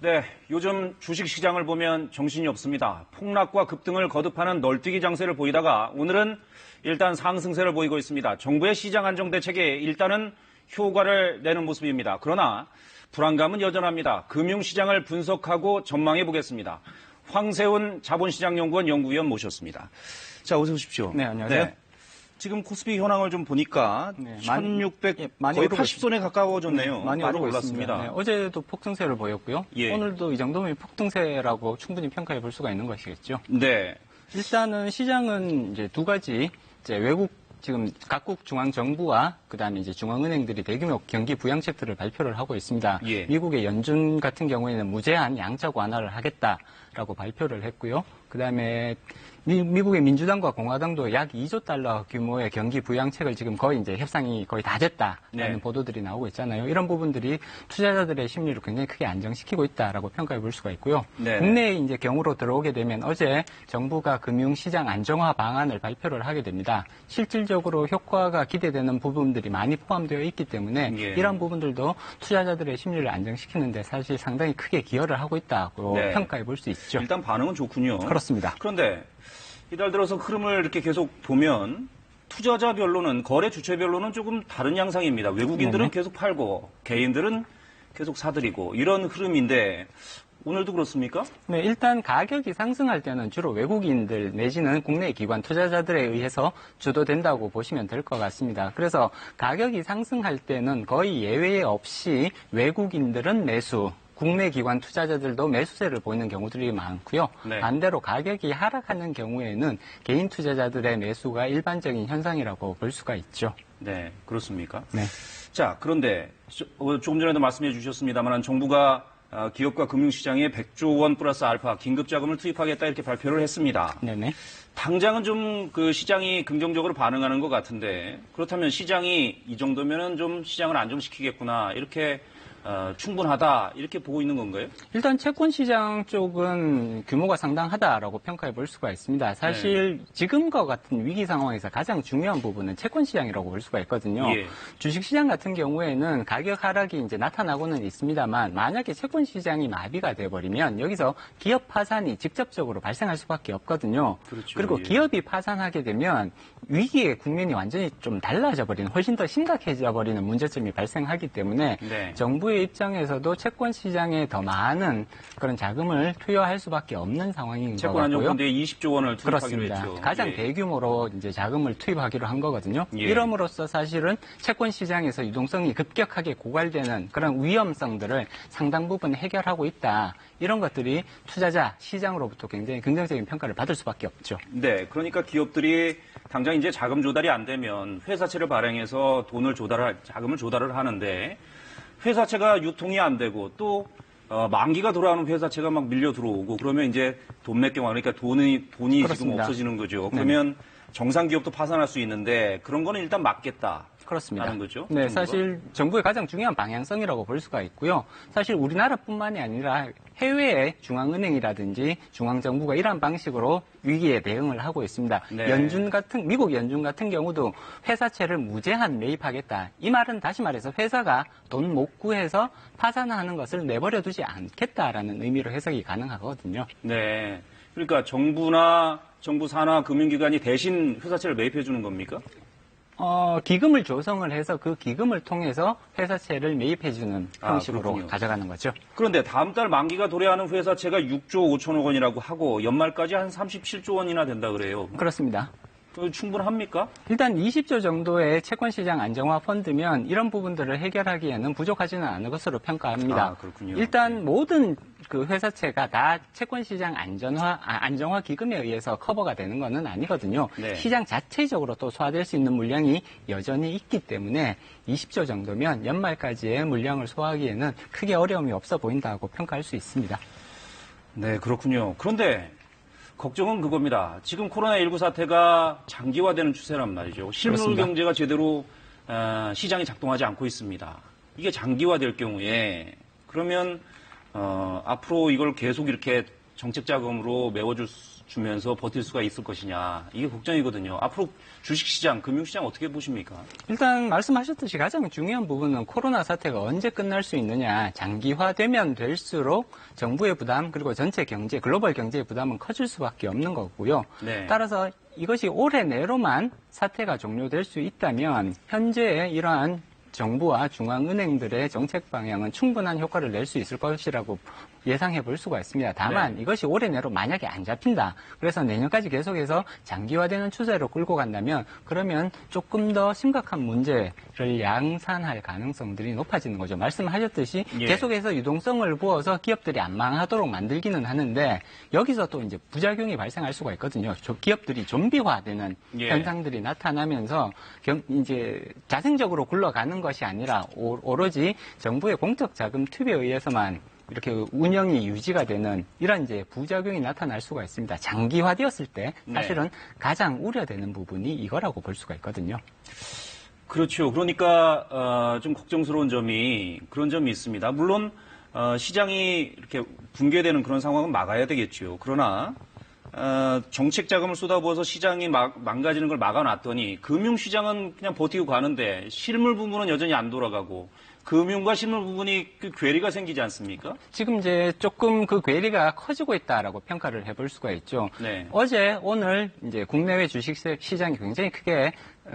네, 요즘 주식시장을 보면 정신이 없습니다. 폭락과 급등을 거듭하는 널뛰기 장세를 보이다가 오늘은 일단 상승세를 보이고 있습니다. 정부의 시장 안정 대책에 일단은 효과를 내는 모습입니다. 그러나 불안감은 여전합니다. 금융시장을 분석하고 전망해 보겠습니다. 황세훈 자본시장연구원 연구위원 모셨습니다. 자, 어서 오십시오. 네, 안녕하세요. 네. 지금 코스피 현황을 좀 보니까 1600, 많이 거의 80선에 가까워졌네요. 많이 오르고 올랐습니다. 있습니다. 네, 어제도 폭등세를 보였고요. 예. 오늘도 이 정도면 폭등세라고 충분히 평가해 볼 수가 있는 것이겠죠. 네. 일단은 시장은 이제 두 가지, 이제 외국 지금 각국 중앙 정부와 그다음에 이제 중앙은행들이 대규모 경기 부양책들을 발표를 하고 있습니다. 예. 미국의 연준 같은 경우에는 무제한 양적 완화를 하겠다라고 발표를 했고요. 그다음에 미국의 민주당과 공화당도 약 2조 달러 규모의 경기 부양책을 지금 거의 이제 협상이 거의 다 됐다라는 네. 보도들이 나오고 있잖아요. 이런 부분들이 투자자들의 심리를 굉장히 크게 안정시키고 있다라고 평가해 볼 수가 있고요. 네. 국내에 이제 경우로 들어오게 되면 어제 정부가 금융시장 안정화 방안을 발표를 하게 됩니다. 실질적으로 효과가 기대되는 부분들이 많이 포함되어 있기 때문에 예. 이런 부분들도 투자자들의 심리를 안정시키는데 사실 상당히 크게 기여를 하고 있다고 네. 평가해 볼 수 있죠. 일단 반응은 좋군요. 그렇습니다. 그런데 이달 들어서 흐름을 이렇게 계속 보면 투자자별로는 거래 주체별로는 조금 다른 양상입니다. 외국인들은 네네. 계속 팔고 개인들은 계속 사들이고 이런 흐름인데 오늘도 그렇습니까? 네, 일단 가격이 상승할 때는 주로 외국인들 내지는 국내 기관 투자자들에 의해서 주도된다고 보시면 될 것 같습니다. 그래서 가격이 상승할 때는 거의 예외 없이 외국인들은 매수, 국내 기관 투자자들도 매수세를 보이는 경우들이 많고요. 네. 반대로 가격이 하락하는 경우에는 개인 투자자들의 매수가 일반적인 현상이라고 볼 수가 있죠. 네, 그렇습니까? 네. 자, 그런데 조금 전에도 말씀해 주셨습니다만 정부가 기업과 금융시장에 100조 원 플러스 알파 긴급자금을 투입하겠다 이렇게 발표를 했습니다. 네네. 당장은 좀 그 시장이 긍정적으로 반응하는 것 같은데 그렇다면 시장이 이 정도면은 좀 시장을 안정시키겠구나 이렇게 충분하다 이렇게 보고 있는 건가요? 일단 채권 시장 쪽은 규모가 상당하다라고 평가해 볼 수가 있습니다. 사실 지금과 같은 위기 상황에서 가장 중요한 부분은 채권 시장이라고 볼 수가 있거든요. 예. 주식 시장 같은 경우에는 가격 하락이 이제 나타나고는 있습니다만 만약에 채권 시장이 마비가 돼 버리면 여기서 기업 파산이 직접적으로 발생할 수밖에 없거든요. 그렇죠. 그리고 예. 기업이 파산하게 되면 위기의 국면이 완전히 좀 달라져 버리는 훨씬 더 심각해져 버리는 문제점이 발생하기 때문에 네. 정부의 입장에서도 채권 시장에 더 많은 그런 자금을 투여할 수밖에 없는 상황인 것 채권 같고요. 안정펀드에 20조 원을 투입하기로 그렇습니다. 했죠. 가장 예. 대규모로 이제 자금을 투입하기로 한 거거든요. 예. 이럼으로써 사실은 채권 시장에서 유동성이 급격하게 고갈되는 그런 위험성들을 상당 부분 해결하고 있다. 이런 것들이 투자자 시장으로부터 굉장히 긍정적인 평가를 받을 수밖에 없죠. 네, 그러니까 기업들이 당장 이제 자금 조달이 안 되면 회사채를 발행해서 자금을 조달을 하는데 회사채가 유통이 안 되고 또 만기가 돌아오는 회사채가 막 밀려 들어오고 그러면 이제 돈 몇 개 그러니까 돈이 지금 그렇습니다. 없어지는 거죠. 그러면 정상 기업도 파산할 수 있는데 그런 거는 일단 막겠다. 그렇습니다. 하는 거죠, 네, 정부가? 사실 정부의 가장 중요한 방향성이라고 볼 수가 있고요. 사실 우리나라뿐만이 아니라 해외의 중앙은행이라든지 중앙정부가 이러한 방식으로 위기에 대응을 하고 있습니다. 네. 미국 연준 같은 경우도 회사채를 무제한 매입하겠다. 이 말은 다시 말해서 회사가 돈 못 구해서 파산하는 것을 내버려 두지 않겠다라는 의미로 해석이 가능하거든요. 네, 그러니까 정부나 정부 산하 금융기관이 대신 회사채를 매입해 주는 겁니까? 기금을 조성을 해서 그 기금을 통해서 회사채를 매입해주는 형식으로 그렇군요. 가져가는 거죠. 그런데 다음 달 만기가 도래하는 회사채가 6조 5천억 원이라고 하고 연말까지 한 37조 원이나 된다 그래요. 그렇습니다. 충분합니까? 일단 20조 정도의 채권시장 안정화 펀드면 이런 부분들을 해결하기에는 부족하지는 않은 것으로 평가합니다. 그렇군요. 일단 모든 그 회사채가 다 채권시장 안정화 기금에 의해서 커버가 되는 것은 아니거든요. 네. 시장 자체적으로 또 소화될 수 있는 물량이 여전히 있기 때문에 20조 정도면 연말까지의 물량을 소화하기에는 크게 어려움이 없어 보인다고 평가할 수 있습니다. 네, 그렇군요. 그런데 걱정은 그겁니다. 지금 코로나19 사태가 장기화되는 추세란 말이죠. 실물 그렇습니다. 경제가 제대로 시장이 작동하지 않고 있습니다. 이게 장기화될 경우에 그러면 앞으로 이걸 계속 이렇게 정책 자금으로 메워주면서 버틸 수가 있을 것이냐. 이게 걱정이거든요. 앞으로 주식시장, 금융시장 어떻게 보십니까? 일단 말씀하셨듯이 가장 중요한 부분은 코로나 사태가 언제 끝날 수 있느냐. 장기화되면 될수록 정부의 부담 그리고 전체 경제, 글로벌 경제의 부담은 커질 수밖에 없는 거고요. 네. 따라서 이것이 올해 내로만 사태가 종료될 수 있다면 현재의 이러한 정부와 중앙은행들의 정책 방향은 충분한 효과를 낼 수 있을 것이라고 예상해 볼 수가 있습니다. 다만 네. 이것이 올해 내로 만약에 안 잡힌다. 그래서 내년까지 계속해서 장기화되는 추세로 끌고 간다면 그러면 조금 더 심각한 문제를 양산할 가능성들이 높아지는 거죠. 말씀하셨듯이 예. 계속해서 유동성을 부어서 기업들이 안 망하도록 만들기는 하는데 여기서 또 이제 부작용이 발생할 수가 있거든요. 기업들이 좀비화되는 예. 현상들이 나타나면서 이제 자생적으로 굴러가는 것이 아니라 오로지 정부의 공적 자금 투입에 의해서만 이렇게 운영이 유지가 되는 이런 이제 부작용이 나타날 수가 있습니다. 장기화되었을 때 사실은 가장 우려되는 부분이 이거라고 볼 수가 있거든요. 그렇죠. 그러니까 좀 걱정스러운 그런 점이 있습니다. 물론 시장이 이렇게 붕괴되는 그런 상황은 막아야 되겠죠. 그러나 정책 자금을 쏟아부어서 시장이 망가지는 걸 막아놨더니 금융시장은 그냥 버티고 가는데 실물 부분은 여전히 안 돌아가고 금융과 실물 부분이 그 괴리가 생기지 않습니까? 지금 이제 조금 그 괴리가 커지고 있다라고 평가를 해볼 수가 있죠. 네. 어제, 오늘 이제 국내외 주식 시장이 굉장히 크게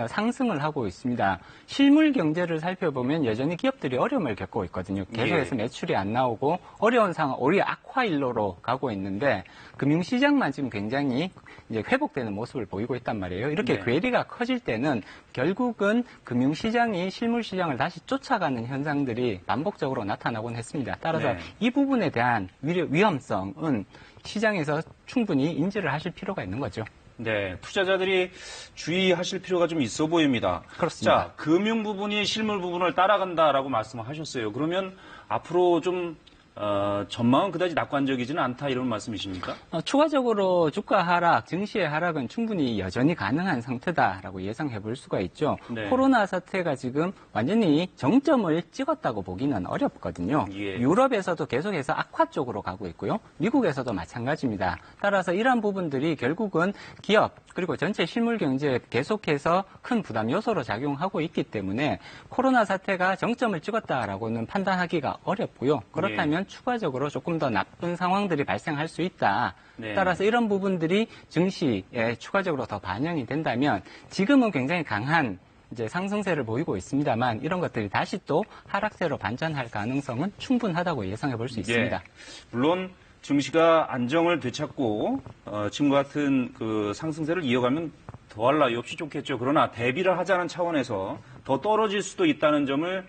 상승을 하고 있습니다. 실물 경제를 살펴보면 여전히 기업들이 어려움을 겪고 있거든요. 계속해서 매출이 안 나오고 어려운 상황, 오히려 악화 일로로 가고 있는데 금융시장만 지금 굉장히 이제 회복되는 모습을 보이고 있단 말이에요. 이렇게 괴리가 커질 때는 결국은 금융시장이 실물시장을 다시 쫓아가는 현상들이 반복적으로 나타나곤 했습니다. 따라서 이 부분에 대한 위험성은 시장에서 충분히 인지를 하실 필요가 있는 거죠. 네, 투자자들이 주의하실 필요가 좀 있어 보입니다. 그렇습니다. 자, 금융 부분이 실물 부분을 따라간다라고 말씀하셨어요. 그러면 앞으로 좀 전망은 그다지 낙관적이지는 않다 이런 말씀이십니까? 추가적으로 주가 하락, 증시의 하락은 충분히 여전히 가능한 상태다라고 예상해 볼 수가 있죠. 네. 코로나 사태가 지금 완전히 정점을 찍었다고 보기는 어렵거든요. 예. 유럽에서도 계속해서 악화 쪽으로 가고 있고요. 미국에서도 마찬가지입니다. 따라서 이러한 부분들이 결국은 기업 그리고 전체 실물 경제에 계속해서 큰 부담 요소로 작용하고 있기 때문에 코로나 사태가 정점을 찍었다라고는 판단하기가 어렵고요. 그렇다면 추가적으로 조금 더 나쁜 상황들이 발생할 수 있다. 네. 따라서 이런 부분들이 증시에 추가적으로 더 반영이 된다면 지금은 굉장히 강한 이제 상승세를 보이고 있습니다만 이런 것들이 다시 또 하락세로 반전할 가능성은 충분하다고 예상해 볼 수 있습니다. 물론 증시가 안정을 되찾고 지금과 같은 그 상승세를 이어가면 더할 나위 없이 좋겠죠. 그러나 대비를 하자는 차원에서 더 떨어질 수도 있다는 점을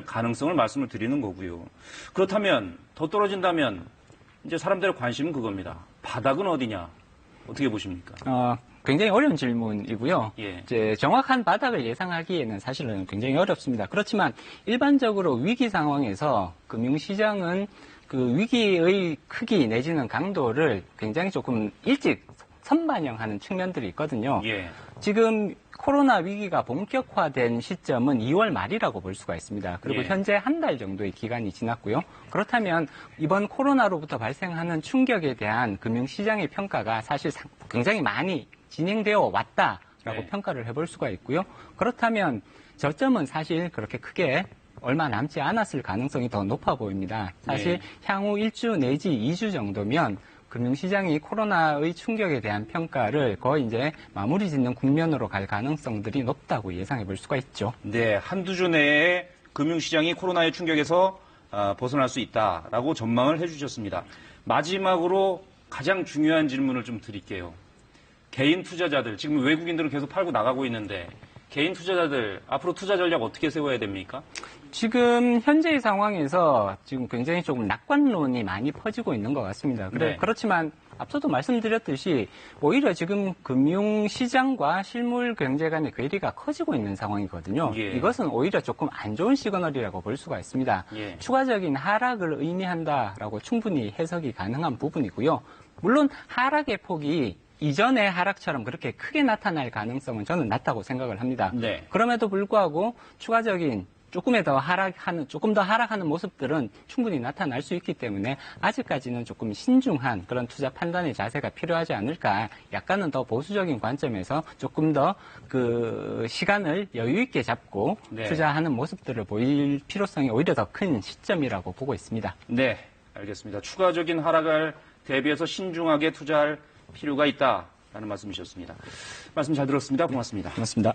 가능성을 말씀을 드리는 거고요. 그렇다면 더 떨어진다면 이제 사람들의 관심은 그겁니다. 바닥은 어디냐? 어떻게 보십니까? 굉장히 어려운 질문이고요. 예. 이제 정확한 바닥을 예상하기에는 사실은 굉장히 어렵습니다. 그렇지만 일반적으로 위기 상황에서 금융시장은 그 위기의 크기 내지는 강도를 굉장히 조금 일찍 선반영하는 측면들이 있거든요. 예. 지금 코로나 위기가 본격화된 시점은 2월 말이라고 볼 수가 있습니다. 그리고 예. 현재 한 달 정도의 기간이 지났고요. 그렇다면 이번 코로나로부터 발생하는 충격에 대한 금융시장의 평가가 사실 굉장히 많이 진행되어 왔다라고 네. 평가를 해볼 수가 있고요. 그렇다면 저점은 사실 그렇게 크게 얼마 남지 않았을 가능성이 더 높아 보입니다. 사실 향후 1주 내지 2주 정도면 금융시장이 코로나의 충격에 대한 평가를 거의 이제 마무리 짓는 국면으로 갈 가능성들이 높다고 예상해 볼 수가 있죠. 네, 한두 주 내에 금융시장이 코로나의 충격에서 벗어날 수 있다라고 전망을 해주셨습니다. 마지막으로 가장 중요한 질문을 좀 드릴게요. 개인 투자자들, 지금 외국인들은 계속 팔고 나가고 있는데 개인 투자자들 앞으로 투자 전략 어떻게 세워야 됩니까? 지금 현재의 상황에서 지금 굉장히 조금 낙관론이 많이 퍼지고 있는 것 같습니다. 네. 그렇지만 앞서도 말씀드렸듯이 오히려 지금 금융시장과 실물 경제 간의 괴리가 커지고 있는 상황이거든요. 예. 이것은 오히려 조금 안 좋은 시그널이라고 볼 수가 있습니다. 예. 추가적인 하락을 의미한다라고 충분히 해석이 가능한 부분이고요. 물론 하락의 폭이 이전의 하락처럼 그렇게 크게 나타날 가능성은 저는 낮다고 생각을 합니다. 네. 그럼에도 불구하고 추가적인 조금 더 하락하는 모습들은 충분히 나타날 수 있기 때문에 아직까지는 조금 신중한 그런 투자 판단의 자세가 필요하지 않을까. 약간은 더 보수적인 관점에서 조금 더 그 시간을 여유 있게 잡고 네. 투자하는 모습들을 보일 필요성이 오히려 더 큰 시점이라고 보고 있습니다. 네, 알겠습니다. 추가적인 하락을 대비해서 신중하게 투자할 필요가 있다라는 말씀이셨습니다. 말씀 잘 들었습니다. 고맙습니다. 고맙습니다.